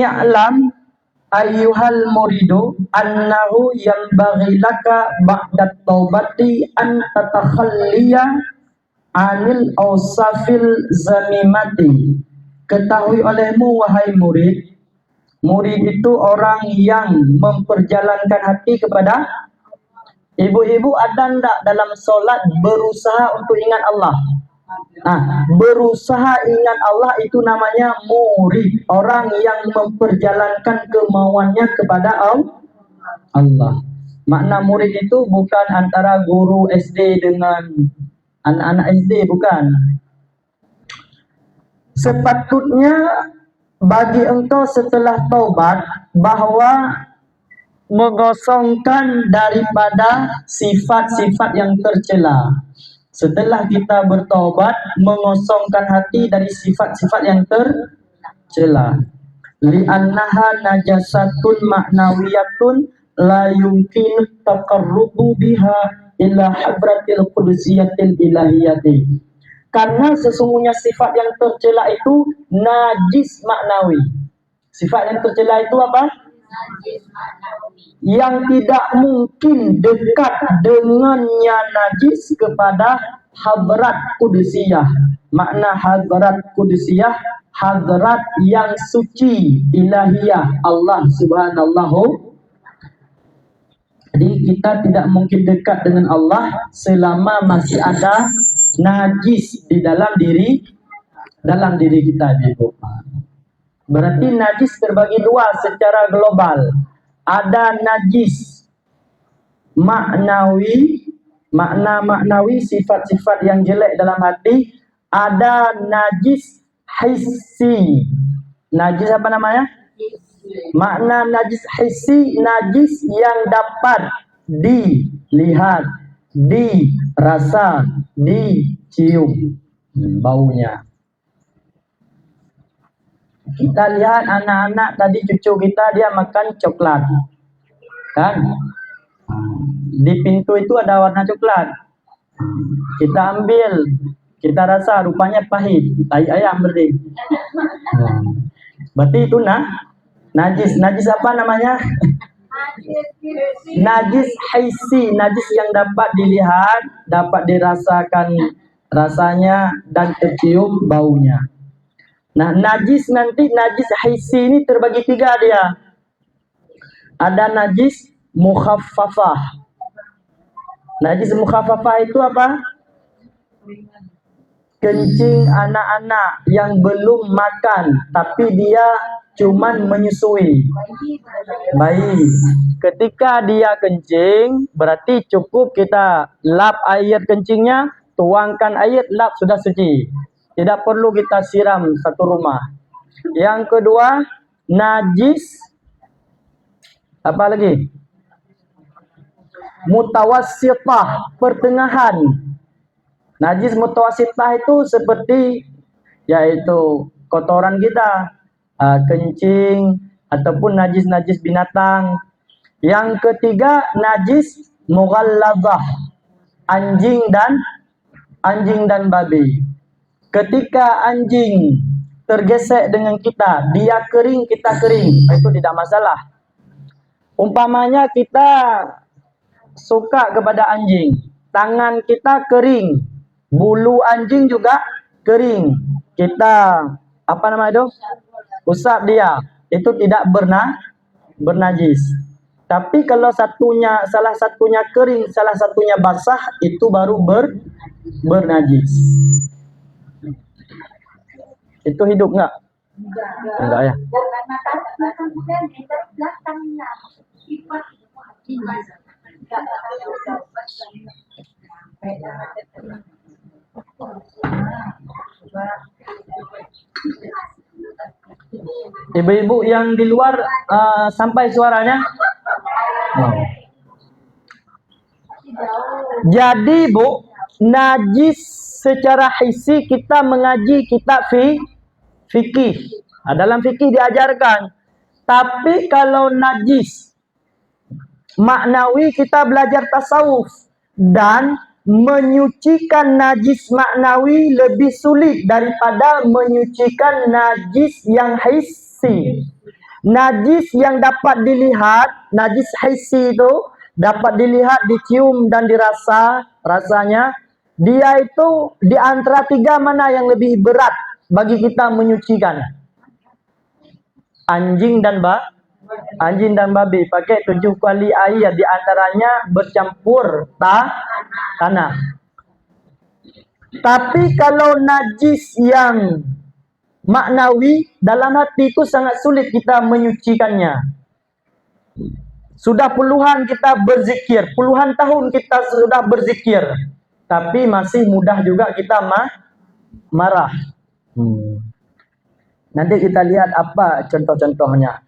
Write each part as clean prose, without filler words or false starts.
Ya'lam ayyuhal muridu annahu yanbaghi laka ba'da taubati an tatakhalliya anil awsafil zamimati. Ketahui olehmu wahai murid, murid itu orang yang memperjalankan hati kepada ibu-ibu. Ada ndak dalam solat berusaha untuk ingat Allah? Nah, berusaha ingat Allah itu namanya murid, orang yang memperjalankan kemauannya kepada Allah. Makna murid itu bukan antara guru SD dengan anak-anak SD, bukan. Sepatutnya bagi engkau setelah taubat bahwa mengosongkan daripada sifat-sifat yang tercela. Setelah kita bertaubat, mengosongkan hati dari sifat-sifat yang tercela. Li'annaha najasatun ma'nawiyatun la yumkin taqarrubu biha illa habratil qudusiyatil ilahiyati. Karena sesungguhnya sifat yang tercela itu najis maknawi. Sifat yang tercela itu apa? Najis maknawi. Yang tidak mungkin dekat dengannya najis kepada hadrat kudusiyah. Makna hadrat kudusiyah, hadrat yang suci ilahiyah Allah subhanahu. Jadi kita tidak mungkin dekat dengan Allah selama masih ada najis di dalam diri kita, Ibu. Berarti najis terbagi dua secara global. Ada najis maknawi, makna maknawi, sifat-sifat yang jelek dalam hati. Ada najis hissi. Najis apa namanya? Makna najis hissi, najis yang dapat dilihat, dirasa, dicium baunya. Kita lihat anak-anak tadi, cucu kita, dia makan coklat, kan? Di pintu itu ada warna coklat. Kita ambil, kita rasa rupanya pahit, tai ayam berarti. Berarti itu najis. Najis apa namanya? Najis hissi, najis yang dapat dilihat, dapat dirasakan rasanya dan tercium baunya. Nah, najis hissi ini terbagi tiga dia. Ada najis mukhaffafah. Najis mukhaffafah itu apa? Kencing anak-anak yang belum makan, tapi dia cuman menyusui. Baik. Ketika dia kencing, berarti cukup kita lap air kencingnya, tuangkan air, lap, sudah suci. Tidak perlu kita siram satu rumah. Yang kedua, najis apa lagi? Mutawassitah, pertengahan. Najis mutawassitah itu seperti yaitu kotoran kita, kencing ataupun najis-najis binatang. Yang ketiga, najis mughalladzah, anjing dan babi. Ketika anjing tergesek dengan kita, dia kering, kita kering, itu tidak masalah. Umpamanya kita suka kepada anjing, tangan kita kering, bulu anjing juga kering, kita apa namanya itu? Usap dia, itu tidak bernajis. Tapi kalau salah satunya kering, salah satunya basah, itu baru bernajis. Itu hidup enggak? Enggak ya. Ibu-ibu yang di luar sampai suaranya. Jadi Bu, najis secara hissi kita mengaji kitab fikih. Dalam fikih diajarkan. Tapi kalau najis maknawi kita belajar tasawuf, dan menyucikan najis maknawi lebih sulit daripada menyucikan najis yang hissi. Najis yang dapat dilihat, najis hissi itu dapat dilihat, dicium dan dirasa, rasanya dia itu di antara tiga mana yang lebih berat bagi kita menyucikan? Anjing dan babi pakai 7 kali air, di antaranya bercampur tanah. Tapi kalau najis yang maknawi dalam hati itu sangat sulit kita menyucikannya. Sudah puluhan kita berzikir, puluhan tahun kita sudah berzikir, tapi masih mudah juga kita marah. Nanti kita lihat apa contoh-contohnya.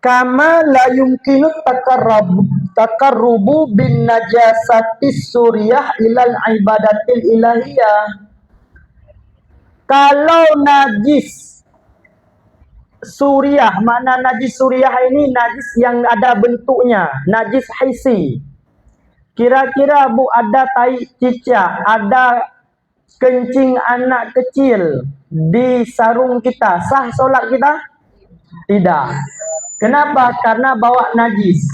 Kama la yumkinu takarrubu bin najasatis suriyah ilal ibadatil ilahiyah. Kalau najis suriah, mana najis suriah ini najis yang ada bentuknya, najis hissi. Kira-kira Bu ada tai cicak, ada kencing anak kecil di sarung kita, sah solat kita? Tidak. Kenapa? Karena bawa najis.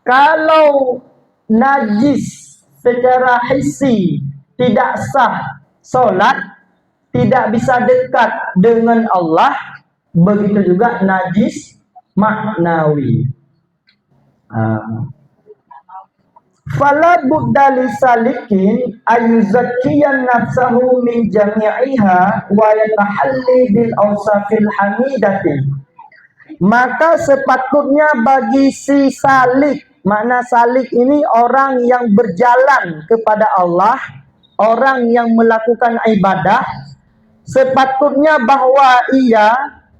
Kalau najis secara hissi tidak sah solat, tidak bisa dekat dengan Allah, begitu juga najis maknawi. Fala budda li salikin ayuzakkiyan nafsahu min jami'iha wa yatahalli bil awsafil hamidati. Maka sepatutnya bagi si salik, makna salik ini orang yang berjalan kepada Allah, orang yang melakukan ibadah, sepatutnya bahwa ia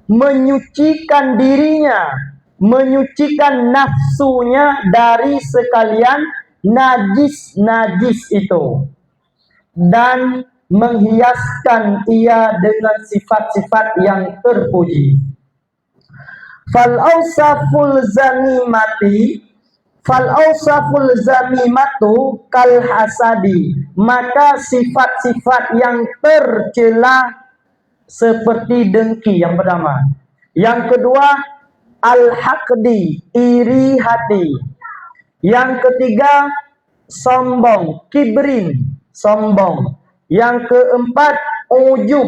menyucikan dirinya, menyucikan nafsunya dari sekalian najis-najis itu, dan menghiaskan ia dengan sifat-sifat yang terpuji. Fal awsaful zamimatu kal hasadi. Maka sifat-sifat yang tercela seperti dengki yang pertama. Yang kedua, al-haqdi, iri hati. Yang ketiga, sombong, kibrin, sombong. Yang keempat, ujub,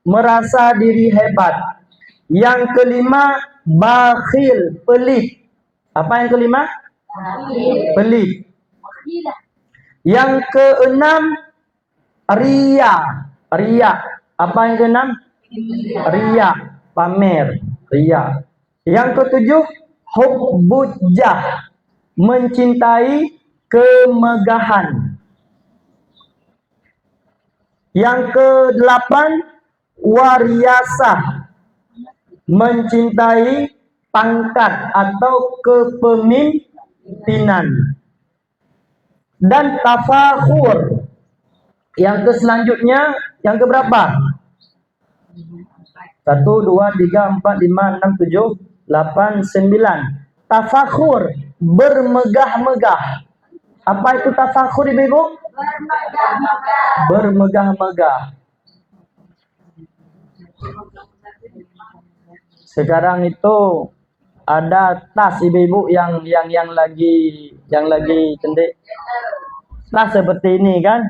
merasa diri hebat. Yang kelima, bakhil, pelit. Apa yang kelima? Pelit. Yang keenam, riya. Riya. Apa yang keenam? Riya, pamer, riya. Yang ketujuh, hubbujah, mencintai kemegahan. Yang kedelapan, wariyasah, mencintai pangkat atau kepemimpinan. Dan tafakhur. Yang selanjutnya, yang keberapa? 1, 2, 3, 4, 5, 6, 7, 8, 9. Tafakhur, bermegah-megah. Apa itu tafakhur, Ibu? Bermegah-megah. Sekarang itu ada tas ibu-ibu yang lagi cendek. Tas seperti ini kan,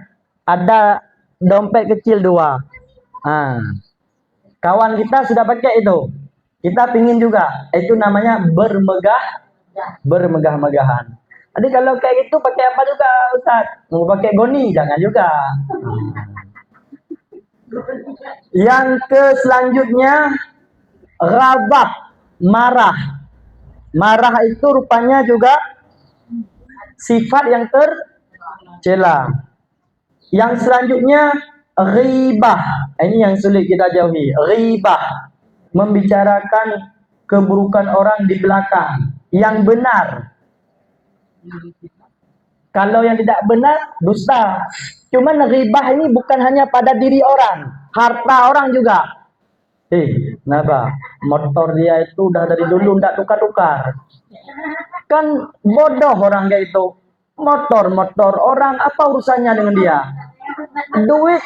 ada dompet kecil 2. Kawan kita sudah pakai itu, kita pingin juga. Itu namanya bermegah-megahan. Jadi kalau kayak gitu pakai apa juga Ustaz? Mau pakai goni jangan juga. Yang ke selanjutnya, ghadab, marah. Marah itu rupanya juga sifat yang tercela. Yang selanjutnya, ghibah. Ini yang sulit kita jauhi. Ghibah, membicarakan keburukan orang di belakang. Yang benar. Kalau yang tidak benar, dusta. Cuman ghibah ini bukan hanya pada diri orang, harta orang juga. Kenapa? Motor dia itu udah dari dulu tidak tukar-tukar. Kan bodoh orang kayak itu. Motor orang, apa urusannya dengan dia? duit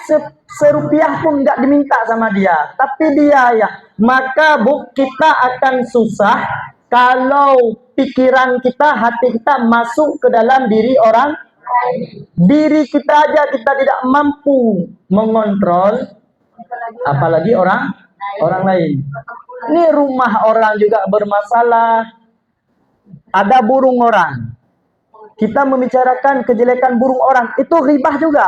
serupiah pun nggak diminta sama dia, tapi dia ya, maka kita akan susah kalau pikiran kita, hati kita masuk ke dalam diri orang. Diri kita aja kita tidak mampu mengontrol, apalagi orang lain. Ini rumah orang juga bermasalah, ada burung orang, kita membicarakan kejelekan burung orang, itu ghibah juga.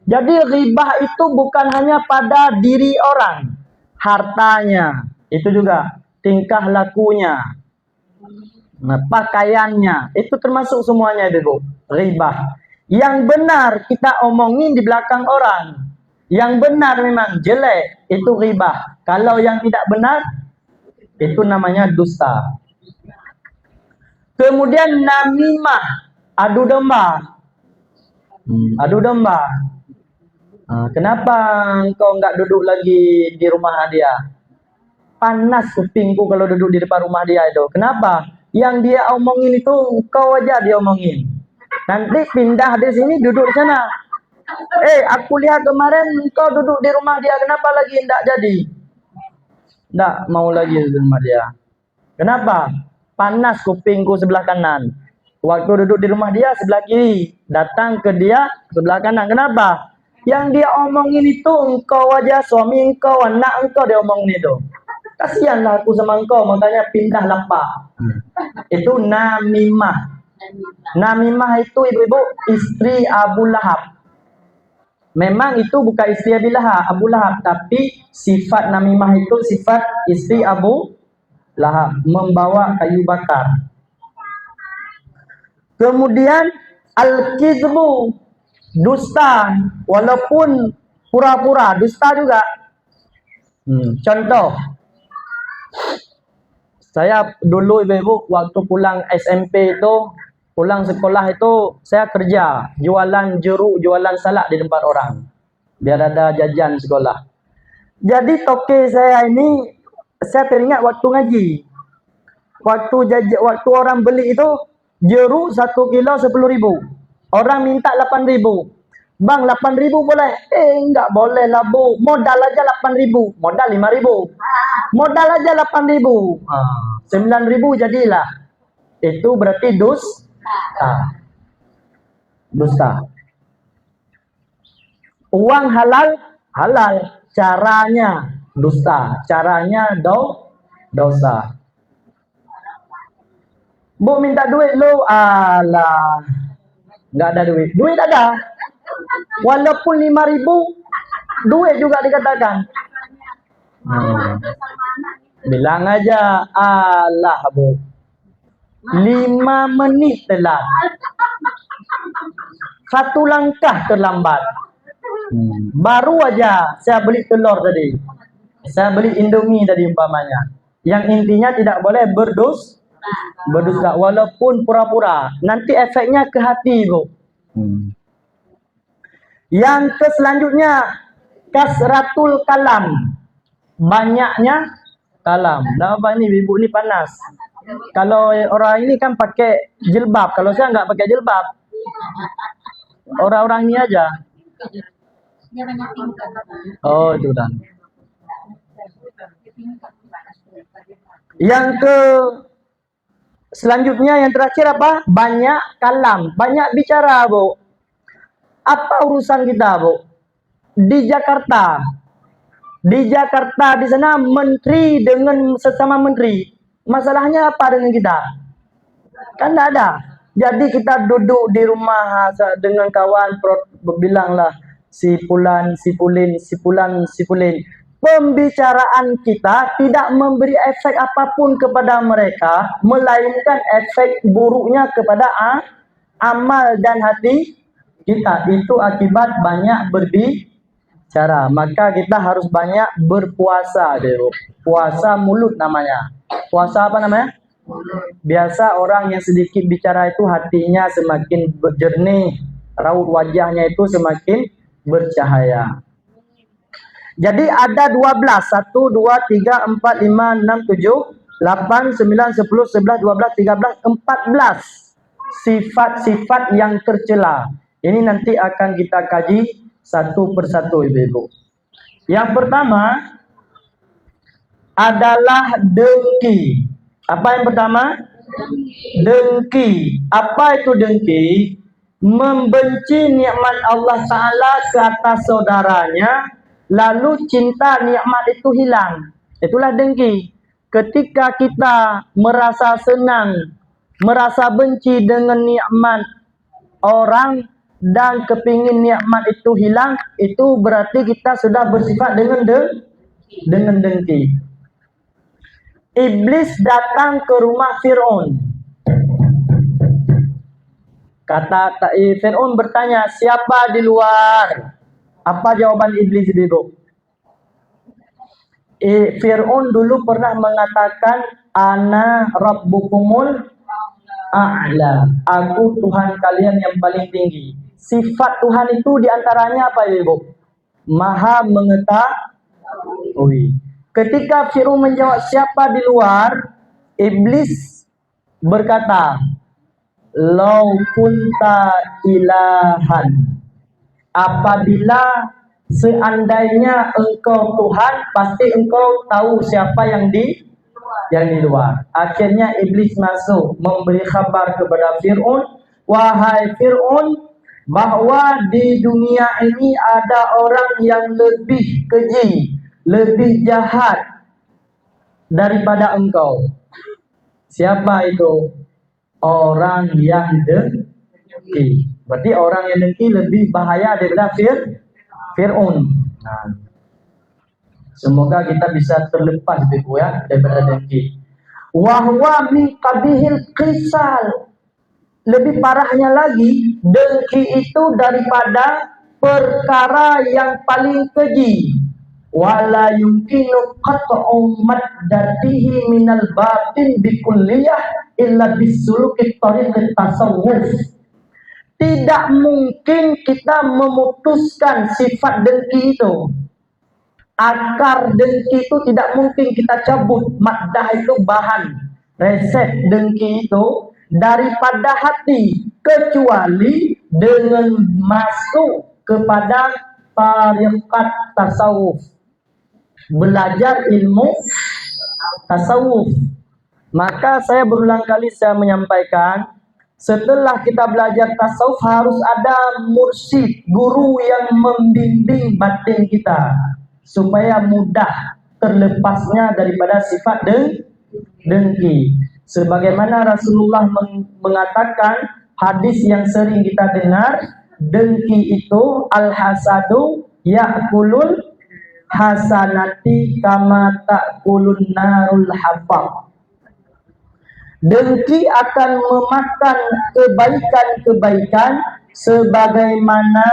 Jadi ghibah itu bukan hanya pada diri orang, hartanya, itu juga tingkah lakunya, pakaiannya, itu termasuk semuanya itu ghibah. Yang benar kita omongin di belakang orang, yang benar memang jelek, itu ghibah. Kalau yang tidak benar, itu namanya dusta. Kemudian namimah, adu domba. Adu domba. Kenapa engkau nggak duduk lagi di rumah dia? Panas kupingku kalau duduk di depan rumah dia itu. Kenapa? Yang dia omongin itu engkau aja dia omongin. Nanti pindah di sini, duduk di sana. Aku lihat kemarin engkau duduk di rumah dia, kenapa lagi enggak jadi? Enggak mau lagi di rumah dia. Kenapa? Panas kupingku sebelah kanan. Waktu duduk di rumah dia sebelah kiri, datang ke dia sebelah kanan. Kenapa? Yang dia omongin itu engkau aja, suami engkau, anak engkau dia omongin itu. Kasihanlah aku sama engkau, makanya pindah lapak. Itu namimah. Namimah itu ibu-ibu istri Abu Lahab. Memang itu bukan istri Abu Lahab, tapi sifat namimah itu sifat istri Abu Lahab, membawa kayu bakar. Kemudian al-kizbu, dusta, walaupun pura-pura, dusta juga. Contoh, saya dulu ibu-ibu waktu pulang SMP itu, pulang sekolah itu, saya kerja jualan jeruk, jualan salak di tempat orang, biar ada jajan sekolah. Jadi toke saya ini, saya teringat waktu ngaji, waktu orang beli itu jeruk 1 kilo 10.000, orang minta 8.000. Bang, 8.000 boleh? Enggak boleh lah bu, modal aja 8.000, modal 5.000, modal aja 8.000, 9.000 jadilah. Itu berarti dusta. Uang halal, caranya dusta, caranya dosa. Bu minta duit lu, alah, nggak ada duit, duit ada, walaupun 5.000, duit juga dikatakan. Bilang aja, alah bu, 5 menit telat, 1 langkah terlambat. Baru aja saya beli telur tadi, saya beli Indomie tadi umpamanya. Yang intinya tidak boleh berdosa, walaupun pura-pura. Nanti efeknya ke hati bu. Yang selanjutnya kasratul kalam, banyaknya kalam. Nah apa ini ibu ini panas. Kalau orang ini kan pakai jilbab, kalau saya nggak pakai jilbab. Orang-orang ini aja. Oh itu dan. Yang selanjutnya yang terakhir apa? Banyak kalam, banyak bicara bu. Apa urusan kita bu? Di Jakarta di sana menteri dengan sesama menteri, masalahnya apa dengan kita? Kan tidak ada. Jadi kita duduk di rumah dengan kawan, bilanglah si Fulan, si Pulin. Pembicaraan kita tidak memberi efek apapun kepada mereka, melainkan efek buruknya kepada amal dan hati kita. Itu akibat banyak berbicara. Maka kita harus banyak berpuasa. Puasa mulut namanya. Puasa apa namanya? Biasa orang yang sedikit bicara itu hatinya semakin jernih, raut wajahnya itu semakin bercahaya. Jadi ada 12, 1, 2, 3, 4, 5, 6, 7, 8, 9, 10, 11, 12, 13, 14 sifat-sifat yang tercela. Ini nanti akan kita kaji satu persatu ibu-ibu. Yang pertama adalah dengki. Apa yang pertama? Dengki. Apa itu dengki? Membenci nikmat Allah Ta'ala ke atas saudaranya, lalu cinta nikmat itu hilang. Itulah dengki. Ketika kita merasa senang, merasa benci dengan nikmat orang dan kepingin nikmat itu hilang, itu berarti kita sudah bersifat dengan dengki. Iblis datang ke rumah Fir'aun. Fir'aun bertanya, siapa di luar? Apa jawaban iblis itu? Fir'aun dulu pernah mengatakan, ana rabbukumul a'la. Aku Tuhan kalian yang paling tinggi. Sifat Tuhan itu diantaranya apa ibu? Maha mengetahui. Ketika Fir'aun menjawab siapa di luar, iblis berkata, lau kunta ilahan. Apabila seandainya engkau Tuhan, pasti engkau tahu siapa yang di luar. Akhirnya iblis masuk memberi kabar kepada Fir'aun, wahai Fir'aun, bahwa di dunia ini ada orang yang lebih keji, lebih jahat daripada engkau. Siapa itu? Orang yang dengki. Berarti orang yang dengki lebih bahaya daripada Fir'aun. Nah, semoga kita bisa terlepas ibu ya daripada dengki. Wahwa min qabihil qisal. Lebih parahnya lagi, dengki itu daripada perkara yang paling keji. Wala yumkinu qat'u maddatihi minal batin bikulliyah illa bisuluki tariqit tasawuf. Tidak mungkin kita memutuskan sifat dengki itu. Akar dengki itu tidak mungkin kita cabut. Maddah itu bahan resep dengki itu daripada hati, kecuali dengan masuk kepada tariqat tasawuf, belajar ilmu tasawuf. Maka saya berulang kali saya menyampaikan, setelah kita belajar tasawuf harus ada mursyid, guru yang membimbing batin kita supaya mudah terlepasnya daripada sifat dengki. Sebagaimana Rasulullah mengatakan, hadis yang sering kita dengar, dengki itu al-hasadu ya'kulul hasanati kama ta'kulun narul hafaq. Dengki akan memakan kebaikan-kebaikan sebagaimana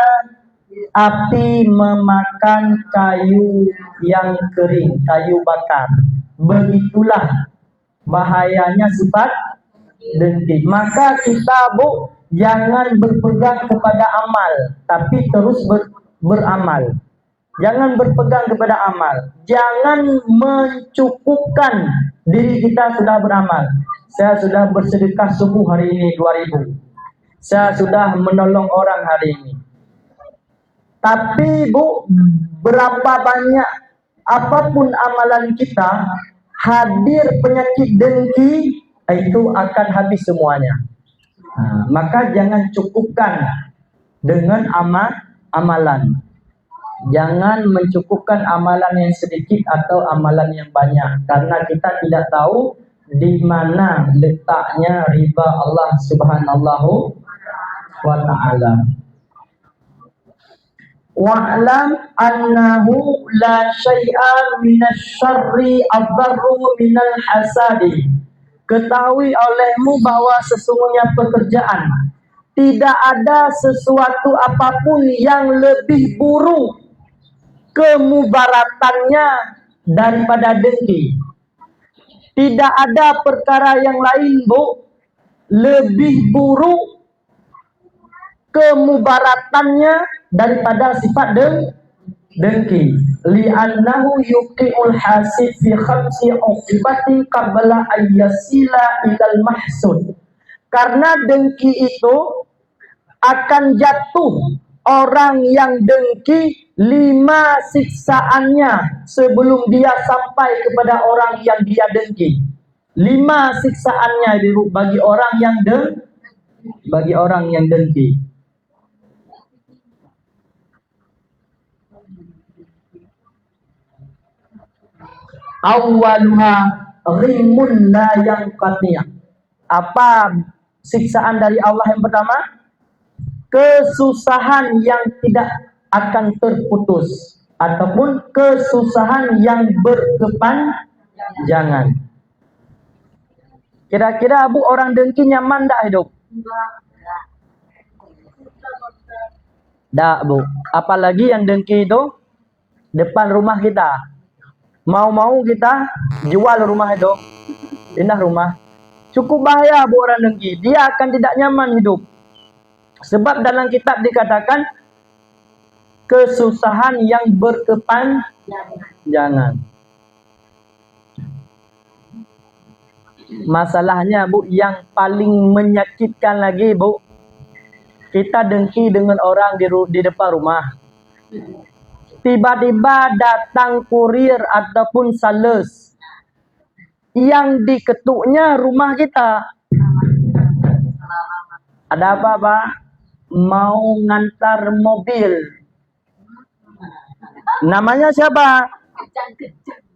api memakan kayu yang kering, kayu bakar. Begitulah bahayanya sifat dengki. Maka kita jangan berpegang kepada amal, tapi terus beramal. Jangan berpegang kepada amal. Jangan mencukupkan diri kita sudah beramal. Saya sudah bersedekah subuh hari ini 2000. Saya sudah menolong orang hari ini. Tapi berapa banyak apapun amalan kita, hadir penyakit dengki, itu akan habis semuanya. Maka jangan cukupkan dengan amalan. Jangan mencukupkan amalan yang sedikit atau amalan yang banyak, karena kita tidak tahu di mana letaknya riba Allah Subhanahu wa ta'ala. Wa'lam annahu la syai'a minasyarri adharru minal hasadi. Ketahui olehmu bahwa sesungguhnya pekerjaan, tidak ada sesuatu apapun yang lebih buruk kemubaratannya daripada dengki. Tidak ada perkara yang lain lebih buruk kemubaratannya daripada sifat dengki. Li'annahu yuqi'ul hasib fi khamsi uqibatin qabla ayyasila ilal mahsud. Karena dengki itu akan jatuh Orang yang dengki 5 siksaannya sebelum dia sampai kepada orang yang dia dengki. 5 siksaannya bagi orang yang dengki. Awwaluha ghimun la yanqati'. Apa siksaan dari Allah yang pertama? Kesusahan yang tidak akan terputus ataupun kesusahan yang berkepanjangan. Kira-kira Bu, orang dengki nyaman tak hidup? Tak Bu. Apalagi yang dengki itu depan rumah kita. Mau-mau kita jual rumah itu, pindah rumah. Cukup bahaya Bu orang dengki. Dia akan tidak nyaman hidup. Sebab dalam kitab dikatakan kesusahan yang berkepanjangan. Masalahnya Bu, yang paling menyakitkan lagi Bu, kita dengki dengan orang di depan rumah. Tiba-tiba datang kurir ataupun sales yang diketuknya rumah kita. Ada apa Pak? Mau ngantar mobil. Namanya siapa?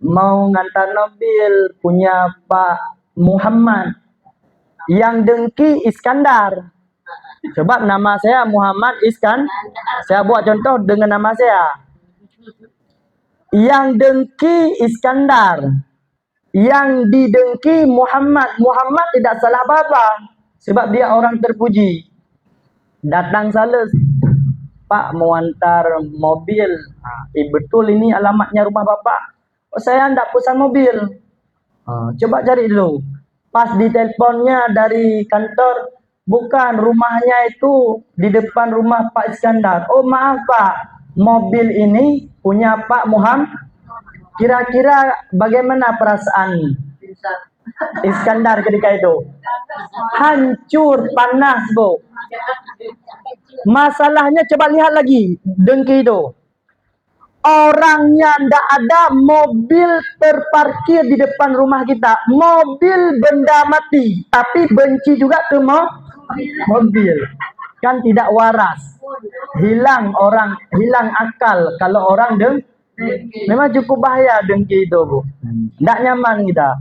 Mau ngantar mobil punya Pak Muhammad. Yang dengki Iskandar. Sebab nama saya Muhammad Iskandar. Saya buat contoh dengan nama saya. Yang dengki Iskandar. Yang didengki Muhammad. Muhammad tidak salah apa-apa. Sebab dia orang terpuji. Datang sales, Pak mau antar mobil. Betul ini alamatnya rumah Bapak. Oh, saya tidak pesan mobil. Coba cari dulu. Pas di teleponnya dari kantor, bukan, rumahnya itu di depan rumah Pak Iskandar. Oh maaf Pak, mobil ini punya Pak Muhammad. Kira-kira bagaimana perasaan Iskandar ketika itu? Hancur, panas Bu. Masalahnya coba lihat lagi dengki itu. Orangnya ndak ada, mobil terparkir di depan rumah kita. Mobil benda mati, tapi benci juga ke mobil. Kan tidak waras. Hilang akal kalau orang dengki. Memang cukup bahaya dengki itu Bu. Ndak nyaman kita.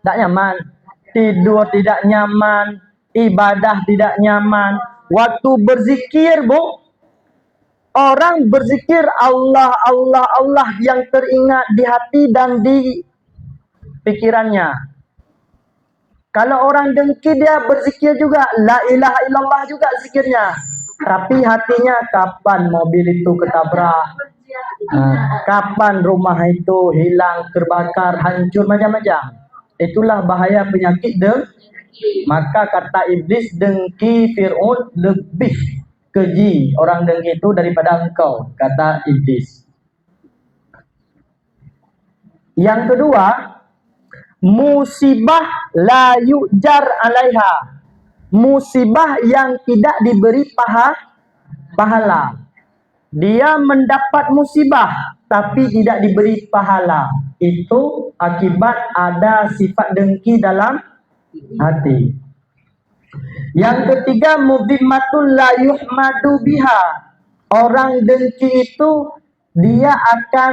Ndak nyaman. Tidur tidak nyaman, ibadah tidak nyaman. Waktu berzikir Bu, orang berzikir Allah, Allah, Allah yang teringat di hati dan di pikirannya. Kalau orang dengki dia berzikir juga, la ilaha illallah juga zikirnya. Tapi hatinya kapan mobil itu ketabrak, kapan rumah itu hilang, terbakar, hancur, macam-macam. Itulah bahaya penyakit dengki. Maka kata iblis, dengki Fir'aun lebih keji orang dengki itu daripada engkau, kata iblis. Yang kedua, musibah la yujar alaiha. Musibah yang tidak diberi pahala. Dia mendapat musibah tapi tidak diberi pahala. Itu akibat ada sifat dengki dalam hati. Yang ketiga, mudhimmatul la yuhmadu biha. Orang dengki itu dia akan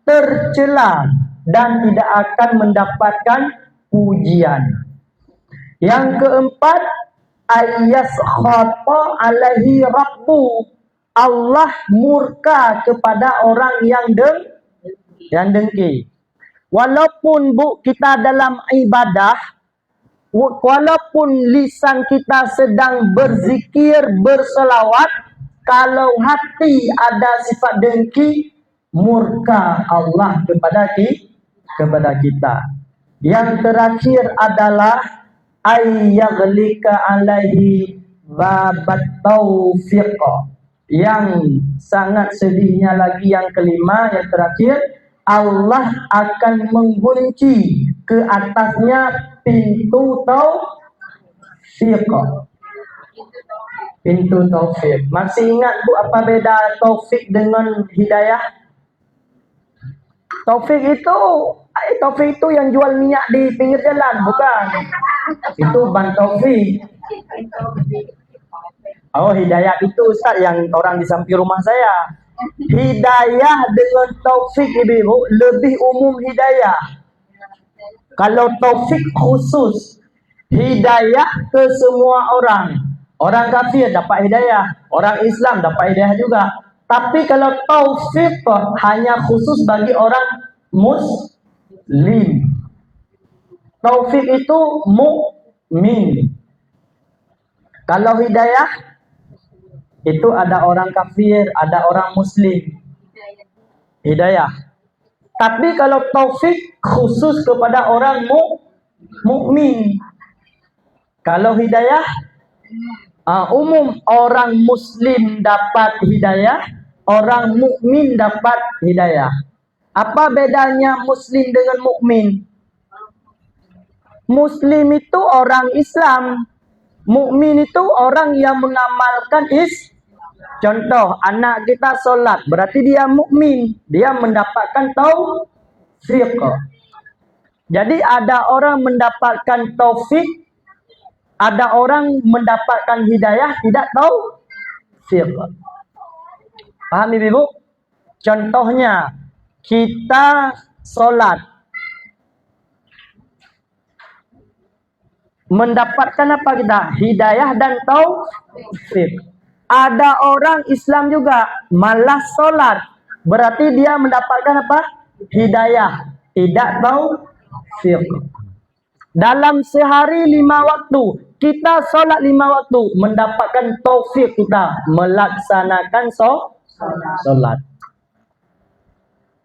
tercela dan tidak akan mendapatkan pujian. Yang keempat, ayas khata alaihi rabbu. Allah murka kepada orang yang dengki. Walaupun Bu kita dalam ibadah, walaupun lisan kita sedang berzikir, berselawat, kalau hati ada sifat dengki, murka Allah kepada kita. Yang terakhir adalah ayyaglika alaihi babat taufiq. Yang sangat sedihnya lagi yang kelima, yang terakhir, Allah akan mengunci ke atasnya pintu taufiq. Pintu taufik. Masih ingat Bu apa beda taufik dengan hidayah? Taufik itu yang jual minyak di pinggir jalan, bukan? Itu ban taufik. Oh, hidayah itu Ustaz yang orang di samping rumah saya. Hidayah dengan taufik Ibu lebih umum hidayah. Kalau taufik khusus, hidayah ke semua orang. Orang kafir dapat hidayah, orang Islam dapat hidayah juga. Tapi kalau taufik hanya khusus bagi orang Muslim. Taufik itu mukmin. Kalau hidayah itu ada orang kafir, ada orang Muslim. Hidayah. Tapi kalau taufik khusus kepada orang mukmin. Kalau hidayah umum, orang Muslim dapat hidayah, orang mukmin dapat hidayah. Apa bedanya Muslim dengan mukmin? Muslim itu orang Islam, mukmin itu orang yang mengamalkan Contoh, anak kita sholat, berarti dia mukmin, dia mendapatkan taufik. Jadi ada orang mendapatkan taufik, ada orang mendapatkan hidayah, tidak taufik. Paham Ibu? Contohnya, kita sholat, mendapatkan apa kita? Hidayah dan taufik. Ada orang Islam juga malas sholat, berarti dia mendapatkan apa? Hidayah, tidak taufik. Dalam sehari 5 waktu, kita sholat 5 waktu, mendapatkan taufik kita melaksanakan sholat.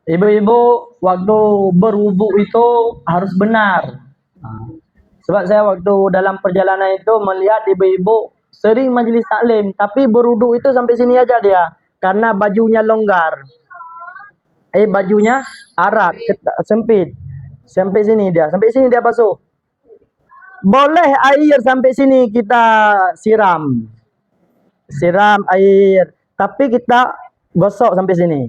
Ibu-ibu, waktu berwudu itu harus benar. Sebab saya waktu dalam perjalanan itu melihat ibu-ibu sering majelis taklim, tapi berwudu itu sampai sini aja dia, karena bajunya longgar. Bajunya arat, sempit. Sampai sini dia basuh. Boleh air sampai sini kita siram air, tapi kita gosok sampai sini.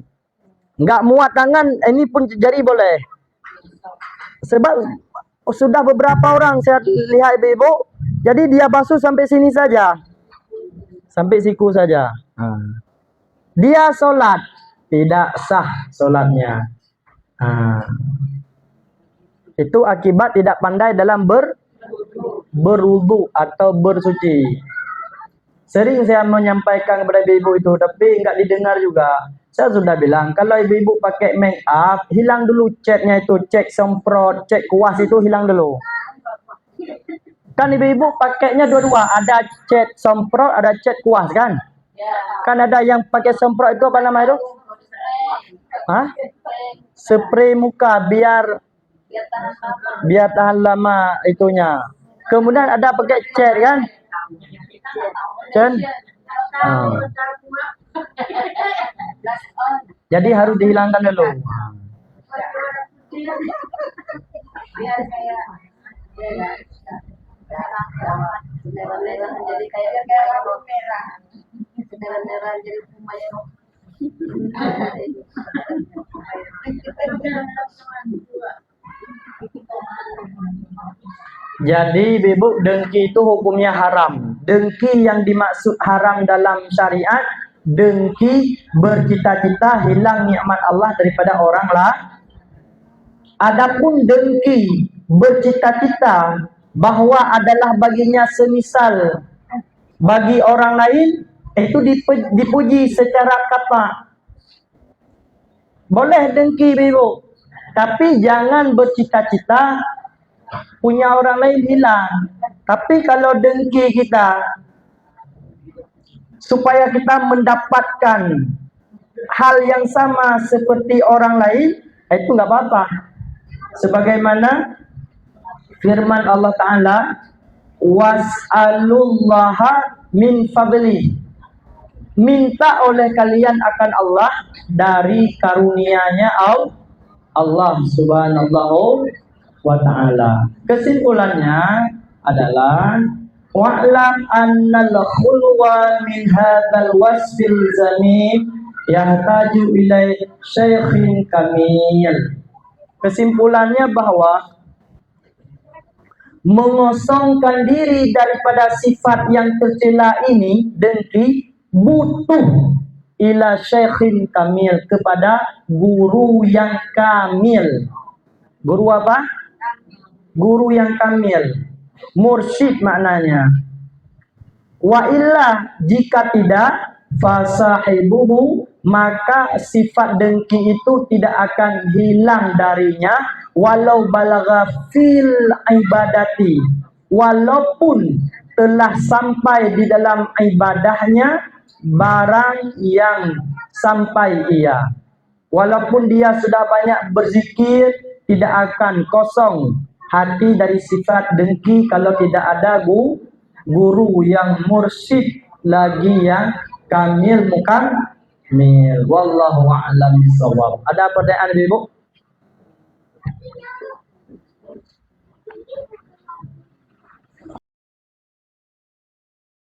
Enggak muat tangan, ini pun jari boleh. Sebab sudah beberapa orang saya lihat ibu-ibu, jadi dia basuh sampai sini saja, sampai siku saja. Dia sholat, tidak sah sholatnya. Itu akibat tidak pandai dalam berwudu atau bersuci. Sering saya menyampaikan kepada ibu-ibu itu, tapi enggak didengar juga. Saya sudah bilang, kalau ibu-ibu pakai make up, hilang dulu catnya itu, cat semprot, cat kuas itu hilang dulu. Kan ibu-ibu pakainya dua-dua, ada cat semprot, ada cat kuas kan? Kan ada yang pakai semprot itu apa namanya itu? Spray muka biar tahan lama itunya. Kemudian ada pakai cat kan? Jadi harus dihilangkan dulu. Jadi ibu, dengki itu hukumnya haram. Dengki yang dimaksud haram dalam syariat, dengki bercita-cita hilang nikmat Allah daripada orang lah. Adapun dengki bercita-cita bahwa adalah baginya semisal bagi orang lain, itu dipuji secara kata. Boleh dengki ibu, tapi jangan bercita-cita punya orang lain hilang. Tapi kalau dengki kita supaya kita mendapatkan hal yang sama seperti orang lain, itu nggak apa-apa. Sebagaimana firman Allah Ta'ala, was'alullaha min fadli, minta oleh kalian akan Allah dari karunia-Nya Allah Subhanahu wa Ta'ala. Kesimpulannya adalah wa'lam annal khulwa min hadzal wasfil zamim yahtaju ilai syaikhin kamil. Kesimpulannya bahwa mengosongkan diri daripada sifat yang tercela ini, dengki, butuh ila syaikhin kamil, kepada guru yang kamil. Guru apa? Guru yang kamil, mursyid maknanya. Wa illa, jika tidak, fasahibuhu, maka sifat dengki itu tidak akan hilang darinya, walau balagha fil ibadati, walaupun telah sampai di dalam ibadahnya barang yang sampai ia. Walaupun dia sudah banyak berzikir, tidak akan kosong hati dari sifat dengki kalau tidak ada guru yang mursyid lagi yang kamil mukamil. Wallahu a'lam bishawab. Ada pertanyaan Ibu?